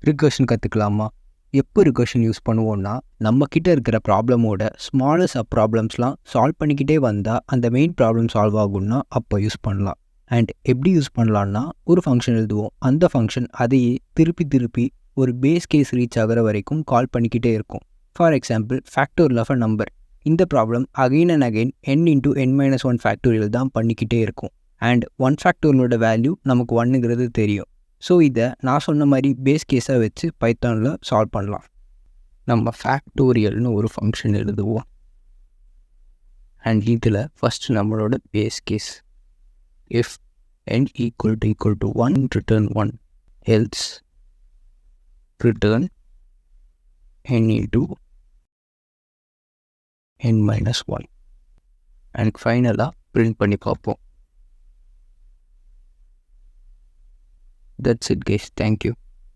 Recursion கற்றுக்கலாமா? எப்போ recursion use பண்ணுவோன்னா, நம்மக்கிட்ட இருக்கிற ப்ராப்ளமோட ஸ்மாலர் சப் ப்ராப்ளம்ஸ்லாம் சால்வ் பண்ணிக்கிட்டே வந்தால் அந்த மெயின் ப்ராப்ளம் சால்வ் ஆகும்னா அப்போ யூஸ் பண்ணலாம். அண்ட் எப்படி யூஸ் பண்ணலான்னா, ஒரு ஃபங்க்ஷன் எழுதுவோம். அந்த ஃபங்க்ஷன் அதையே திருப்பி திருப்பி ஒரு பேஸ் கேஸ் ரீச் ஆகிற வரைக்கும் கால் பண்ணிக்கிட்டே இருக்கும். For example, factorial of a number. இந்த problem again and again n×n-1 factorial தான் பண்ணிக்கிட்டே இருக்கும். அண்ட் 1 ஃபேக்டோரியலோட வேல்யூ நமக்கு 1ங்கிறது தெரியும். ஸோ இதை நான் சொன்ன மாதிரி பேஸ் கேஸாக வச்சு பைத்தானில் சால்வ் பண்ணலாம். நம்ம ஃபேக்டோரியல்னு ஒரு ஃபங்க்ஷன் எழுதுவோம். அண்ட் இதில் ஃபஸ்ட்டு நம்மளோட base case, if n = 1 return 1, else return n×n-1 and ஃபைனலாக பிரிண்ட் பண்ணி பார்ப்போம். That's it guys, thank you.